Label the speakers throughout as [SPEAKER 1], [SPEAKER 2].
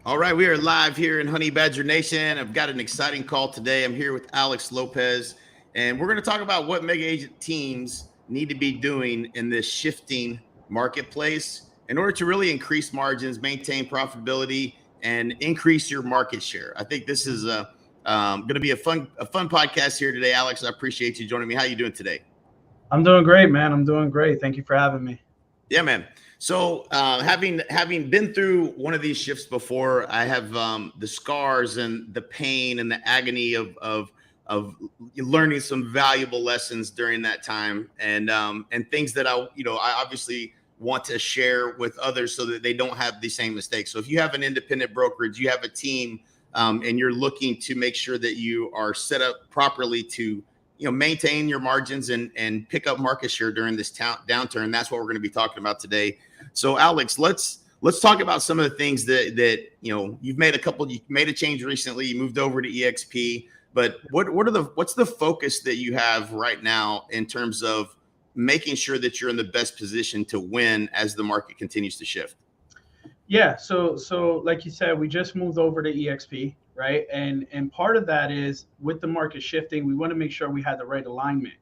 [SPEAKER 1] All right, we are live here in Honey Badger Nation. I've got an exciting call today. I'm here with Alex Lopez, and we're going to talk about what mega agent teams need to be doing in this shifting marketplace in order to really increase margins, maintain profitability, and increase your market share. I think this is going to be a fun podcast here today, Alex. I appreciate you joining me. How you doing today?
[SPEAKER 2] I'm doing great, man. I'm doing great. Thank you for having me.
[SPEAKER 1] Yeah, man. So having been through one of these shifts before, I have the scars and the pain and the agony of learning some valuable lessons during that time, and things that I obviously want to share with others so that they don't have the same mistakes. So if you have an independent brokerage, you have a team, and you're looking to make sure that you are set up properly to maintain your margins and pick up market share during this downturn. That's what we're going to be talking about today. So Alex, let's talk about some of the things that you've made you made a change recently. You moved over to EXP, but what's the focus that you have right now in terms of making sure that you're in the best position to win as the market continues to shift?
[SPEAKER 2] Yeah, so like you said, we just moved over to EXP, right? And part of that is with the market shifting, we want to make sure we had the right alignment,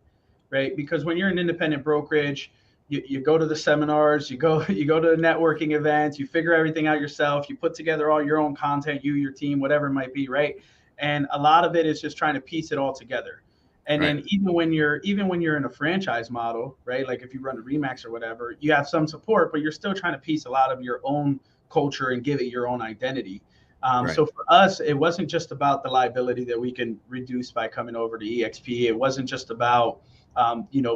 [SPEAKER 2] right? Because when you're an independent brokerage, you go to the seminars, you go to the networking events, you figure everything out yourself, you put together all your own content, your team, whatever it might be, right? And a lot of it is just trying to piece it all together. And
[SPEAKER 1] Right.
[SPEAKER 2] then even when you're in a franchise model, right? Like if you run a Remax or whatever, you have some support, but you're still trying to piece a lot of your own culture and give it your own identity.
[SPEAKER 1] Right.
[SPEAKER 2] So for us, it wasn't just about the liability that we can reduce by coming over to EXP. It wasn't just about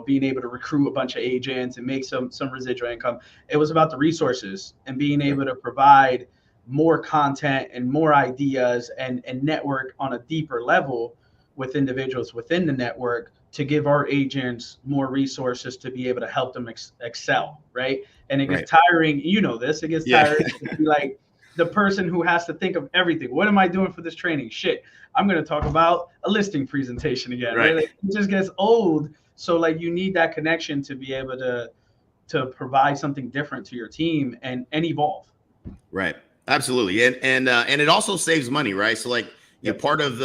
[SPEAKER 2] being able to recruit a bunch of agents and make some residual income. It was about the resources and being able to provide more content and more ideas and network on a deeper level with individuals within the network to give our agents more resources to be able to help them excel, right? And it gets tiring. It gets tiring to be like the person who has to think of everything. What am I doing for this training? Shit, I'm going to talk about a listing presentation again, right? Like, it just gets old. So like you need that connection to be able to provide something different to your team and evolve.
[SPEAKER 1] Right. Absolutely. And it also saves money, right? So like, part of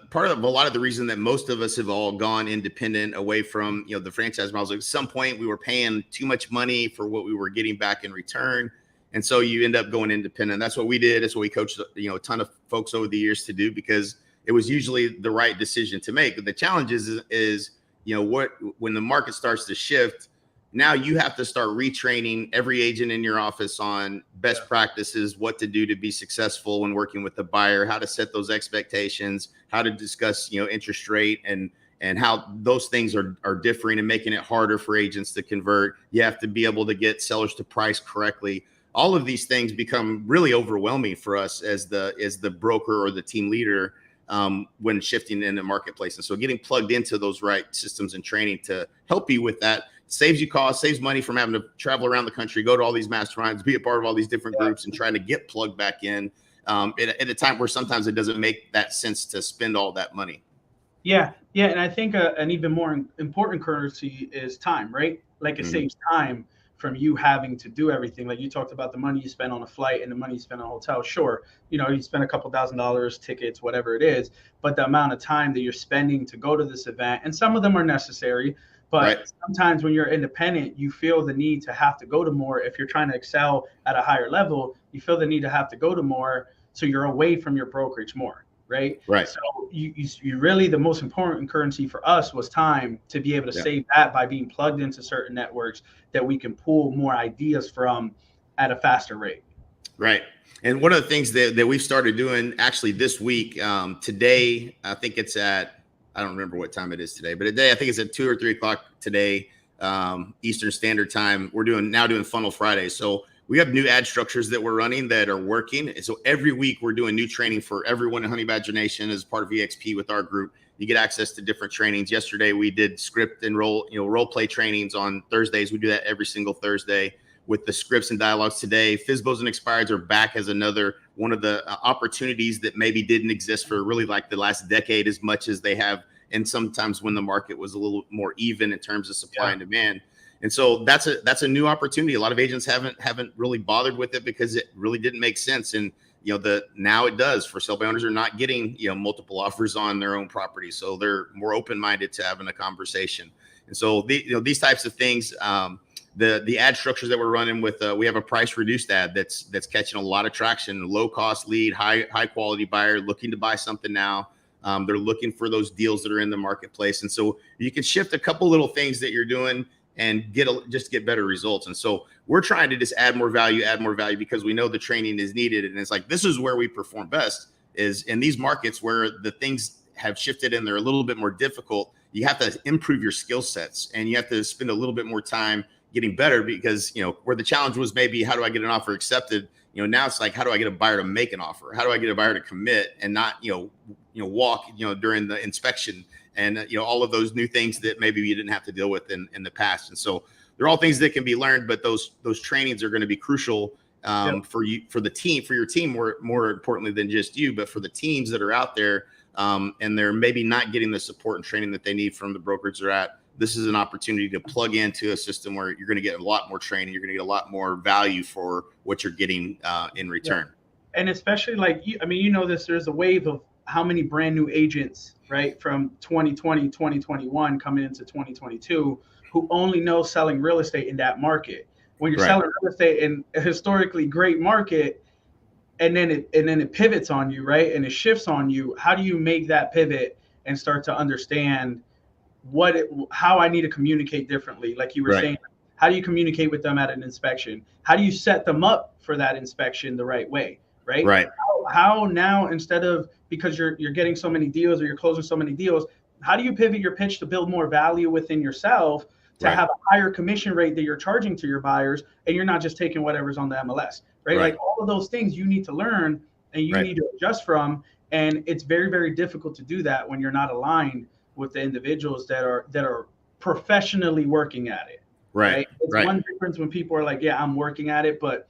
[SPEAKER 1] part of a lot of the reason that most of us have all gone independent away from, the franchise models, at some point we were paying too much money for what we were getting back in return. And so you end up going independent. That's what we did. That's what we coached, a ton of folks over the years to do, because it was usually the right decision to make. But the challenge is when the market starts to shift, now you have to start retraining every agent in your office on best practices, what to do to be successful when working with the buyer, how to set those expectations, how to discuss, interest rate and how those things are differing and making it harder for agents to convert. You have to be able to get sellers to price correctly. All of these things become really overwhelming for us as the broker or the team leader when shifting in the marketplace. And so getting plugged into those right systems and training to help you with that saves you costs, saves money from having to travel around the country, go to all these masterminds, be a part of all these different groups and trying to get plugged back in at a time where sometimes it doesn't make that sense to spend all that money.
[SPEAKER 2] Yeah. And I think an even more important currency is time, right? Like it saves time from you having to do everything. Like you talked about the money you spend on a flight and the money you spend on a hotel. Sure, you spend a couple $1,000s, tickets, whatever it is, but the amount of time that you're spending to go to this event, and some of them are necessary, but sometimes when you're independent, you feel the need to have to go to more. If you're trying to excel at a higher level, you feel the need to have to go to more. So you're away from your brokerage more. Right. So you really, the most important currency for us was time to be able to save that by being plugged into certain networks that we can pull more ideas from at a faster rate.
[SPEAKER 1] Right. And one of the things that we've started doing actually this week, today, I think it's I don't remember what time it is today, but today I think it's at 2 or 3 o'clock today, Eastern Standard Time. We're doing Funnel Friday. So we have new ad structures that we're running that are working. And so every week we're doing new training for everyone in Honey Badger Nation as part of EXP with our group. You get access to different trainings. Yesterday we did script and role play trainings on Thursdays. We do that every single Thursday with the scripts and dialogues. Today, FSBOs and expireds are back as another one of the opportunities that maybe didn't exist for really like the last decade as much as they have. And sometimes when the market was a little more even in terms of supply and demand. And so that's a new opportunity. A lot of agents haven't really bothered with it because it really didn't make sense. And now it does. For sale by owners are not getting multiple offers on their own property, so they're more open-minded to having a conversation. And so these types of things, the ad structures that we're running with, we have a price reduced ad that's catching a lot of traction. Low cost lead, high quality buyer looking to buy something now. They're looking for those deals that are in the marketplace, and so you can shift a couple little things that you're doing and get better results. And so we're trying to just add more value because we know the training is needed. And it's like, this is where we perform best, is in these markets where the things have shifted and they're a little bit more difficult. You have to improve your skill sets and you have to spend a little bit more time getting better, because where the challenge was maybe how do I get an offer accepted, now it's like, how do I get a buyer to make an offer? How do I get a buyer to commit and not walk during the inspection, and all of those new things that maybe you didn't have to deal with in the past. And so they're all things that can be learned, but those trainings are going to be crucial for your team, more importantly than just you, but for the teams that are out there, and they're maybe not getting the support and training that they need from the brokerage they're at. This is an opportunity to plug into a system where you're going to get a lot more training. You're going to get a lot more value for what you're getting in return.
[SPEAKER 2] Yeah. And especially there's a wave of how many brand new agents, right, from 2020, 2021 coming into 2022, who only know selling real estate in that market. When you're selling real estate in a historically great market, and then it pivots on you, right, and it shifts on you, how do you make that pivot and start to understand how I need to communicate differently? Like you were saying, how do you communicate with them at an inspection? How do you set them up for that inspection the right way, right? How now, instead of, because you're getting so many deals or you're closing so many deals, how do you pivot your pitch to build more value within yourself to have a higher commission rate that you're charging to your buyers, and you're not just taking whatever's on the MLS, right? Like all of those things you need to learn and you need to adjust from. And it's very, very difficult to do that when you're not aligned with the individuals that are professionally working at it. Right. It's one difference when people are like, yeah, I'm working at it, but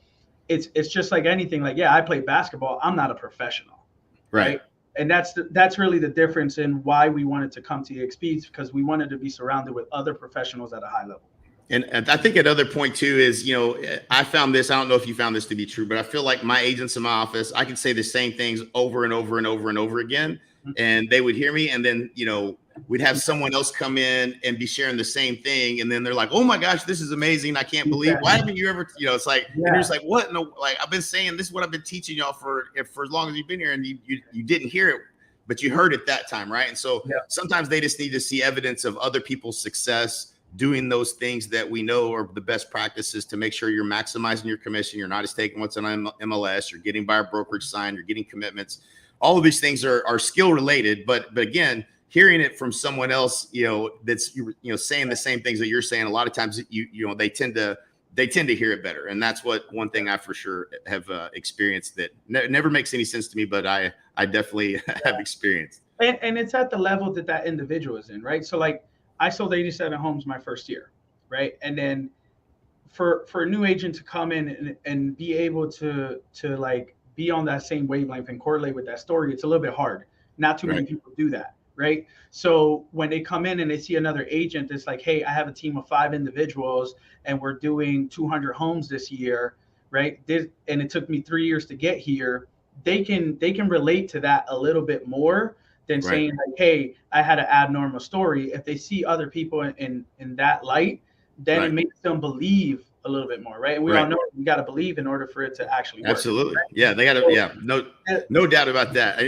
[SPEAKER 2] it's just like anything. Like, yeah, I play basketball. I'm not a professional. Right. And that's really the difference in why we wanted to come to EXP, because we wanted to be surrounded with other professionals at a high level.
[SPEAKER 1] And I think another point too is, I found this, I don't know if you found this to be true, but I feel like my agents in my office, I could say the same things over and over and over and over again, and they would hear me. And then, we'd have someone else come in and be sharing the same thing. And then they're like, oh my gosh, this is amazing. I can't believe, why haven't you ever, it's like, and you're just like, what? No, like, I've been saying, this is what I've been teaching y'all for as long as you've been here, and you didn't hear it, but you heard it that time. Right. And so sometimes they just need to see evidence of other people's success doing those things that we know are the best practices to make sure you're maximizing your commission. You're not just taking what's on MLS, you're getting buyer brokerage signed, you're getting commitments. All of these things are skill related, but again, hearing it from someone else, that's saying the same things that you're saying, a lot of times they tend to hear it better. And that's one thing I for sure have experienced that never makes any sense to me, but I definitely have experienced.
[SPEAKER 2] And it's at the level that individual is in, right? So like, I sold 87 homes my first year, right? And then for a new agent to come in and be able to like be on that same wavelength and correlate with that story, it's a little bit hard. Not too many people do that, right? So when they come in and they see another agent that's like, hey, I have a team of 5 individuals and we're doing 200 homes this year, right? And it took me 3 years to get here. They can relate to that a little bit more than saying like, hey, I had an abnormal story. If they see other people in that light, then it makes them believe a little bit more, right? And we all know you got to believe in order for it to actually work.
[SPEAKER 1] Absolutely. Right? Yeah, they got to. No doubt about that.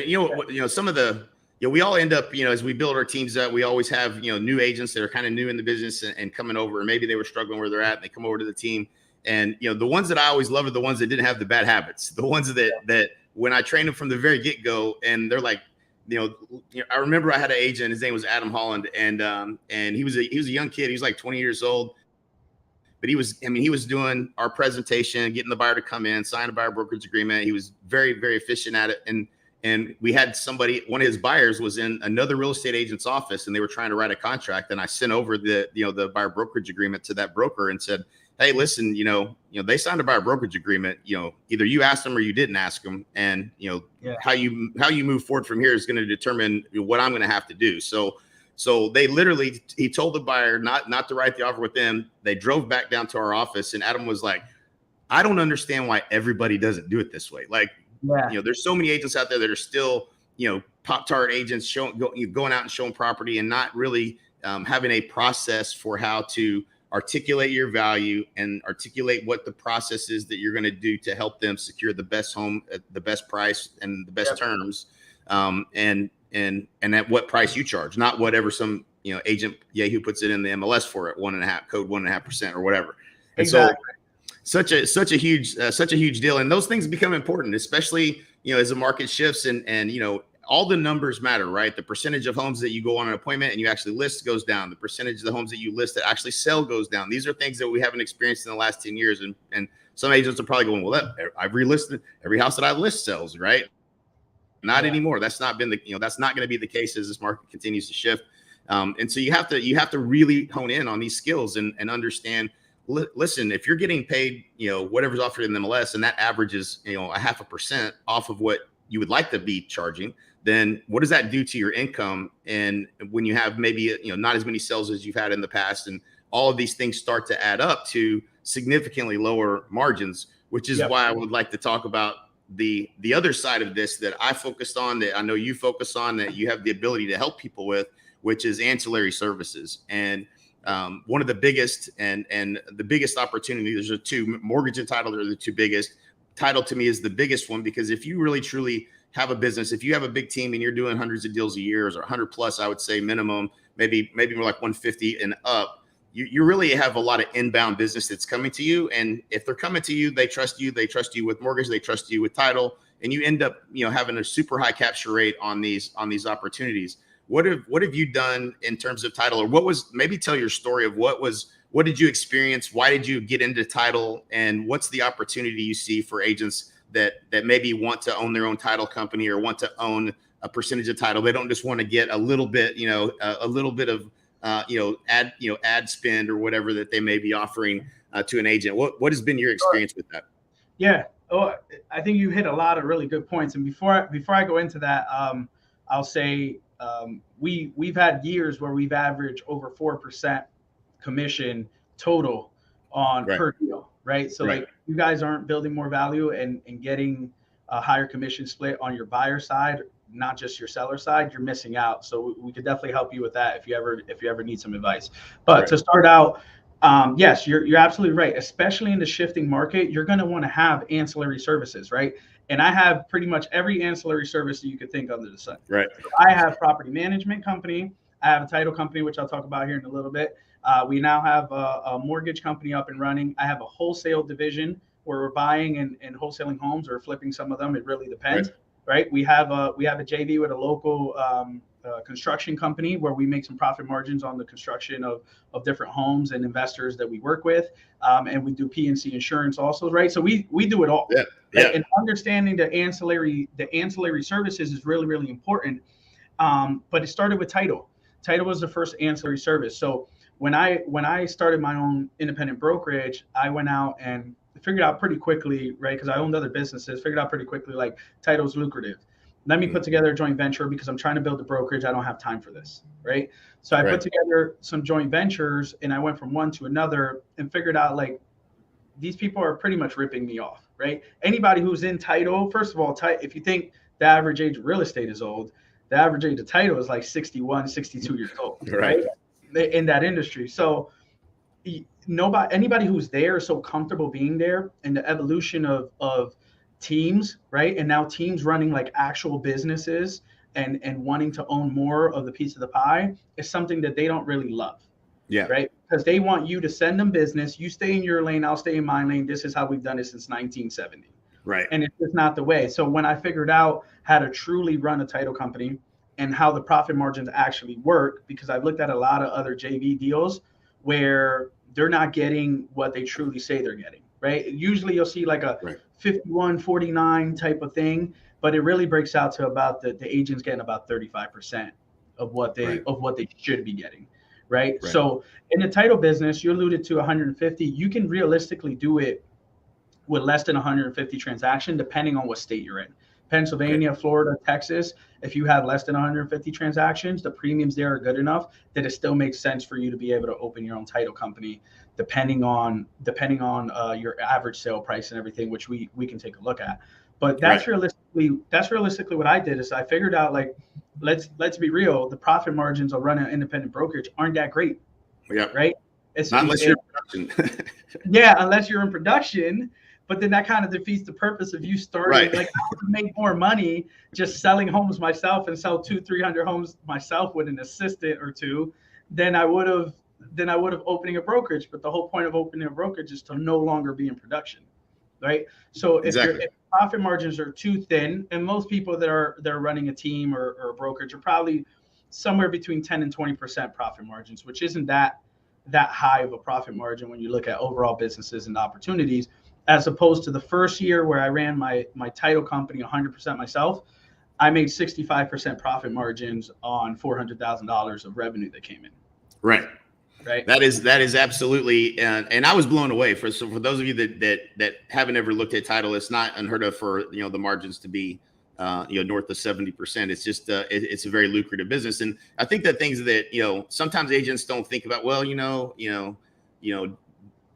[SPEAKER 1] Some of the, we all end up, as we build our teams up, we always have, new agents that are kind of new in the business and coming over, or maybe they were struggling where they're at and they come over to the team. And, the ones that I always love are the ones that didn't have the bad habits, the ones that when I trained them from the very get-go, and they're like, I remember I had an agent, his name was Adam Holland, and he was a young kid. He was like 20 years old, but he was doing our presentation, getting the buyer to come in, sign a buyer brokerage agreement. He was very, very efficient at it. And we had one of his buyers was in another real estate agent's office, and they were trying to write a contract. And I sent over the buyer brokerage agreement to that broker and said, hey, listen, they signed a buyer brokerage agreement. Either you asked them or you didn't ask them, and how you move forward from here is going to determine what I'm going to have to do. So So they literally, he told the buyer not to write the offer with them. They drove back down to our office, and Adam was like, I don't understand why everybody doesn't do it this way. Like, there's so many agents out there that are still, Pop-Tart agents going out and showing property and not really having a process for how to articulate your value and articulate what the process is that you're going to do to help them secure the best home at the best price and the best terms, and at what price you charge, not whatever some agent Yahoo puts it in the MLS for at 1.5% or whatever. And exactly. So such a huge deal, and those things become important, especially as the market shifts and all the numbers matter, right? The percentage of homes that you go on an appointment and you actually list goes down. The percentage of the homes that you list that actually sell goes down. These are things that we haven't experienced in the last 10 years. And some agents are probably going, well, I've relisted every house that I list sells, right? Not anymore. That's not been that's not going to be the case as this market continues to shift. And so you have to really hone in on these skills and understand, listen, if you're getting paid, whatever's offered in the MLS and that averages, 0.5% off of what you would like to be charging, then what does that do to your income? And when you have maybe, not as many sales as you've had in the past, and all of these things start to add up to significantly lower margins, which is why I would like to talk about the other side of this that I focused on, that I know you focus on, that you have the ability to help people with, which is ancillary services. And one of the biggest and the biggest opportunities, there's two: mortgage and title are the two biggest. Title to me is the biggest one, because if you really truly have a business, if you have a big team and you're doing hundreds of deals a year, or 100 plus, I would say minimum, maybe more like 150 and up, you really have a lot of inbound business that's coming to you. And if they're coming to you, they trust you with mortgage, they trust you with title, and you end up, having a super high capture rate on these opportunities. What have you done in terms of title, or maybe tell your story of what did you experience? Why did you get into title? And what's the opportunity you see for agents that maybe want to own their own title company or want to own a percentage of title? They don't just want to get a little bit, a little bit of, ad spend or whatever that they may be offering to an agent. What has been your experience with that?
[SPEAKER 2] Yeah. Oh, I think you hit a lot of really good points. And before I go into that, I'll say we've had years where we've averaged over 4% commission total on per deal, right? So like, you guys aren't building more value and getting a higher commission split on your buyer side, not just your seller side, you're missing out. So we could definitely help you with that if you ever need some advice. But to start out, yes, you're absolutely right. Especially in the shifting market, you're going to want to have ancillary services, right? And I have pretty much every ancillary service that you could think under the sun.
[SPEAKER 1] Right.
[SPEAKER 2] So I have property management company. I have a title company, which I'll talk about here in a little bit. We now have a mortgage company up and running. I have a wholesale division where we're buying and wholesaling homes or flipping some of them. It really depends, right? We have a JV with a local construction company where we make some profit margins on the construction of different homes and investors that we work with. And we do P&C insurance also, right? So we do it all. Right? And understanding the ancillary services is really, really important. But it started with title. Title was the first ancillary service. So when I started my own independent brokerage, I went out and figured out pretty quickly, right? Because I owned other businesses, figured out pretty quickly, like, title's lucrative. Let me put together a joint venture because I'm trying to build a brokerage. I don't have time for this, right? So I put together some joint ventures, and I went from one to another and figured out, like, these people are pretty much ripping me off, right? Anybody who's in title, first of all, if you think the average age of real estate is old, the average age of title is like 61, 62 years old, right? In that industry. So anybody who's there is so comfortable being there, and the evolution of teams, right? And now teams running like actual businesses and wanting to own more of the piece of the pie is something that they don't really love. Right. Because they want you to send them business. You stay in your lane, I'll stay in my lane. This is how we've done it since 1970.
[SPEAKER 1] Right.
[SPEAKER 2] And it's just not the way. So when I figured out how to truly run a title company and how the profit margins actually work, because I've looked at a lot of other JV deals where they're not getting what they truly say they're getting, right? Usually you'll see like a 51-49 type of thing, but it really breaks out to about the agents getting about 35% of what they should be getting. Right. So in the title business, you alluded to 150. You can realistically do it with less than 150 transaction, depending on what state you're in. Pennsylvania, Florida, Texas, if you have less than 150 transactions, the premiums there are good enough that it still makes sense for you to be able to open your own title company, depending on your average sale price and everything, which we can take a look at. But that's realistically what I did is I figured out, like, let's be real, the profit margins of running an independent brokerage aren't that great.
[SPEAKER 1] Yeah.
[SPEAKER 2] Right.
[SPEAKER 1] Not unless you're in production.
[SPEAKER 2] Yeah, unless you're in production. But then that kind of defeats the purpose of you starting.
[SPEAKER 1] Right.
[SPEAKER 2] Like, I would make more money just selling homes myself and sell 200-300 homes myself with an assistant or two than I would have opening a brokerage. But the whole point of opening a brokerage is to no longer be in production, right? So if profit margins are too thin, and most people that are running a team or a brokerage are probably somewhere between 10 and 20% profit margins, which isn't that high of a profit margin when you look at overall businesses and opportunities, as opposed to the first year where I ran my title company 100% myself. I made 65% profit margins on $400,000 of revenue that came in.
[SPEAKER 1] Right.
[SPEAKER 2] Right.
[SPEAKER 1] That is absolutely, and I was blown away. For those of you that haven't ever looked at title, it's not unheard of for the margins to be north of 70%. It's just it's a very lucrative business, and I think that things that sometimes agents don't think about. Well,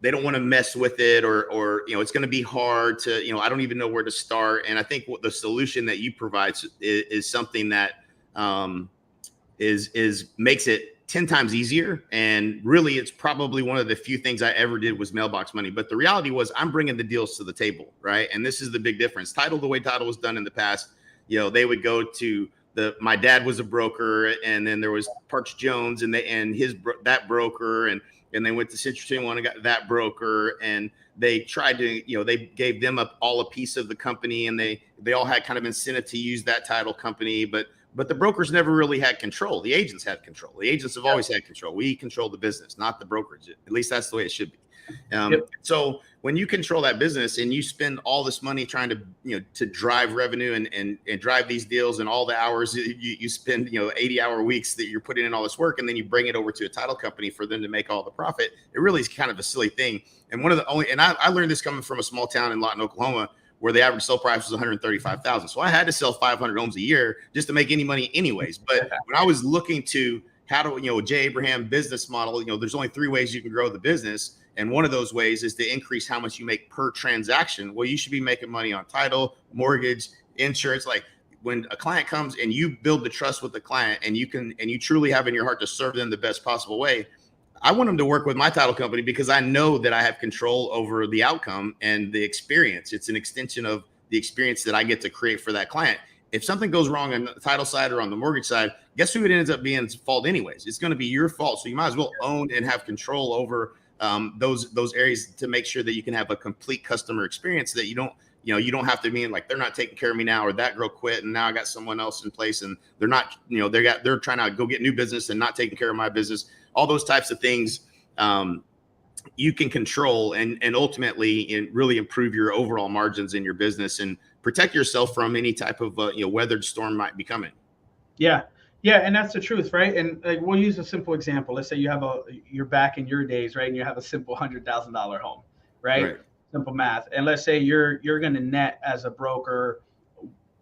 [SPEAKER 1] they don't want to mess with it, or it's going to be hard to I don't even know where to start. And I think what the solution that you provide is something that makes it 10 times easier. And really, it's probably one of the few things I ever did was mailbox money. But the reality was I'm bringing the deals to the table, right? And this is the big difference. Title, the way title was done in the past, they would go to my dad was a broker, and then there was Parks Jones and that broker, and they went to Citrus One and got that broker, and they tried to, they gave them all a piece of the company, and they all had kind of incentive to use that title company, but the brokers never really had control. The agents had control. The agents have always had control. We control the business, not the brokerage. At least that's the way it should be. So when you control that business and you spend all this money trying to, to drive revenue and drive these deals, and all the hours you spend, 80-hour weeks that you're putting in all this work, and then you bring it over to a title company for them to make all the profit, it really is kind of a silly thing. And I learned this coming from a small town in Lawton, Oklahoma, where the average sale price was $135,000. So I had to sell 500 homes a year just to make any money anyways. But when I was looking to how to, Jay Abraham business model, there's only 3 ways you can grow the business. And one of those ways is to increase how much you make per transaction. Well, you should be making money on title, mortgage, insurance. Like, when a client comes and you build the trust with the client, and you truly have in your heart to serve them the best possible way, I want them to work with my title company because I know that I have control over the outcome and the experience. It's an extension of the experience that I get to create for that client. If something goes wrong on the title side or on the mortgage side, guess who it ends up being fault anyways? It's going to be your fault. So you might as well own and have control over those areas to make sure that you can have a complete customer experience, that you don't have to be like, they're not taking care of me now, or that girl quit and now I got someone else in place, and they're not, they're trying to go get new business and not taking care of my business. All those types of things you can control and ultimately really improve your overall margins in your business and protect yourself from any type of weathered storm might be coming.
[SPEAKER 2] Yeah, and that's the truth, right? And like, we'll use a simple example. Let's say you're back in your days, right? And you have a simple $100,000 home, right? Simple math. And let's say you're going to net as a broker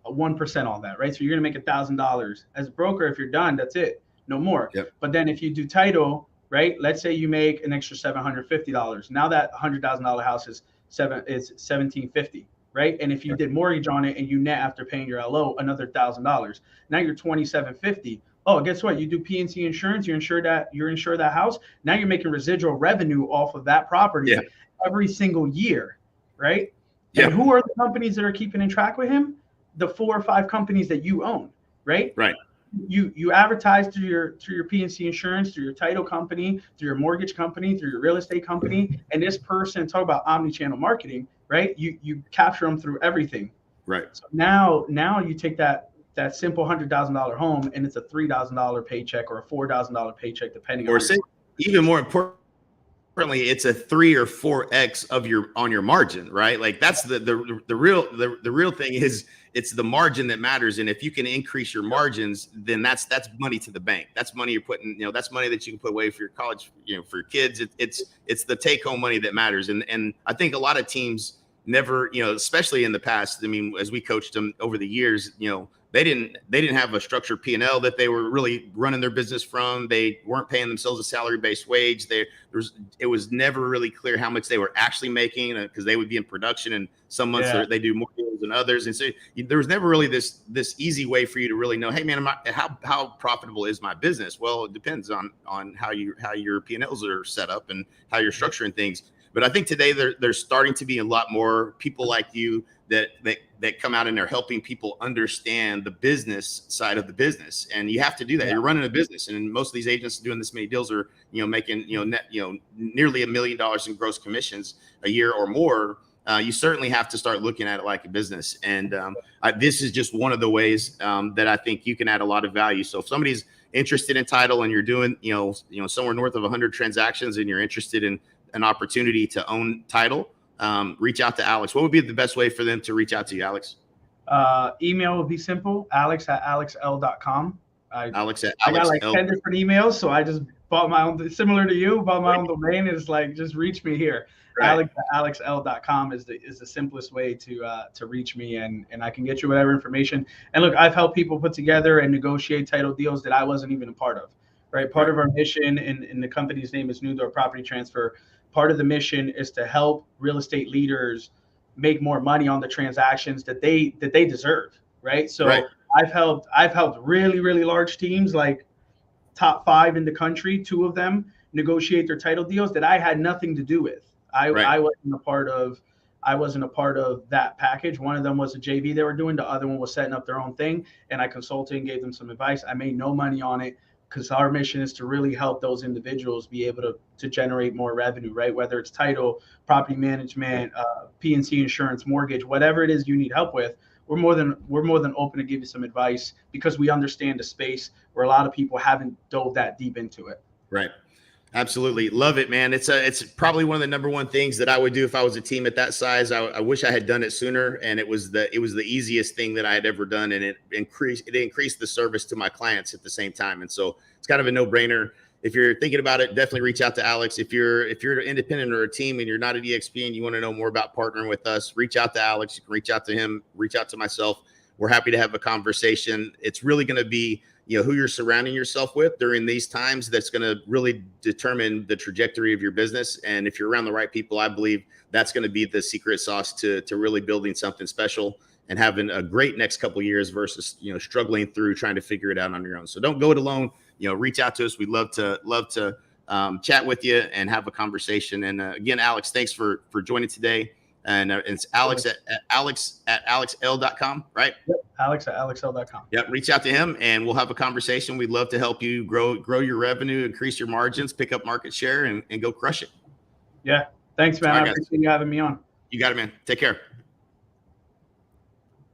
[SPEAKER 2] 1% on that, right? So you're going to make $1,000 as a broker. If you're done, that's it, no more. But then if you do title, right? Let's say you make an extra $750. Now that $100,000 house is $1,750. Right. And if you did mortgage on it and you net after paying your LO another $1,000, now you're $2,750. Oh, guess what? You do PNC insurance, you insure that house. Now you're making residual revenue off of that property every single year. Right. And who are the companies that are keeping in track with him? The 4 or 5 companies that you own. Right. You advertise through your PNC insurance, through your title company, through your mortgage company, through your real estate company. And this person, talk about omni-channel marketing, right? You capture them through everything.
[SPEAKER 1] Right.
[SPEAKER 2] So now you take that simple $100,000 home, and it's a $3,000 paycheck or a $4,000 paycheck, depending on.
[SPEAKER 1] Or say, even more importantly, it's a 3 or 4x of on your margin, right? Like, that's the real thing is, it's the margin that matters. And if you can increase your margins, then that's money to the bank. That's money you're putting, that's money that you can put away for your college, for your kids. It's the take home money that matters. And I think a lot of teams, never, especially in the past. I mean, as we coached them over the years, they didn't have a structured P&L that they were really running their business from. They weren't paying themselves a salary-based wage. It was never really clear how much they were actually making, because they would be in production, and some months they do more deals than others. And so there was never really this easy way for you to really know, hey man, how profitable is my business? Well, it depends on how your P&Ls are set up and how you're structuring things. But I think today there's starting to be a lot more people like you that come out and they're helping people understand the business side of the business. And you have to do that. You're running a business, and most of these agents doing this many deals are, making, net, nearly $1 million in gross commissions a year or more. You certainly have to start looking at it like a business. And this is just one of the ways that I think you can add a lot of value. So if somebody's interested in title and you're doing, somewhere north of 100 transactions, and you're interested in an opportunity to own title, reach out to Alex. What would be the best way for them to reach out to you, Alex?
[SPEAKER 2] Email would be simple, alex@alexl.com.
[SPEAKER 1] Alex at
[SPEAKER 2] I got like 10 different emails, so I just bought my own, similar to you, bought my own domain. It's like, just reach me here. Right. alex@alexl.com is the simplest way to reach me, and I can get you whatever information. And look, I've helped people put together and negotiate title deals that I wasn't even a part of. Right. Part of our mission, and the company's name is New Door Property Transfer. Part of the mission is to help real estate leaders make more money on the transactions that they deserve. Right. So I've helped really, really large teams, like top 5 in the country, 2 of them, negotiate their title deals that I had nothing to do with. I wasn't a part of that package. One of them was a JV they were doing. The other one was setting up their own thing, and I consulted and gave them some advice. I made no money on it, because our mission is to really help those individuals be able to generate more revenue, right? Whether it's title, property management, P&C insurance, mortgage, whatever it is you need help with, we're more than open to give you some advice, because we understand the space where a lot of people haven't dove that deep into it.
[SPEAKER 1] Right. Absolutely. Love it, man. It's probably one of the number one things that I would do if I was a team at that size. I wish I had done it sooner, and it was the easiest thing that I had ever done. And it increased the service to my clients at the same time. And so it's kind of a no-brainer. If you're thinking about it, definitely reach out to Alex. If you're an independent or a team and you're not at EXP and you want to know more about partnering with us, reach out to Alex. You can reach out to him, reach out to myself. We're happy to have a conversation. It's really going to be, who you're surrounding yourself with during these times that's going to really determine the trajectory of your business. And if you're around the right people, I believe that's going to be the secret sauce to really building something special and having a great next couple of years versus, struggling through trying to figure it out on your own. So don't go it alone. Reach out to us. We'd love to chat with you and have a conversation. And again, Alex, thanks for joining today. And it's Alex at alexl.com, right?
[SPEAKER 2] Yep, Alex@alexl.com.
[SPEAKER 1] Yep, reach out to him and we'll have a conversation. We'd love to help you grow your revenue, increase your margins, pick up market share, and go crush it.
[SPEAKER 2] Yeah, thanks, man. I appreciate you having me on.
[SPEAKER 1] You got it, man. Take care.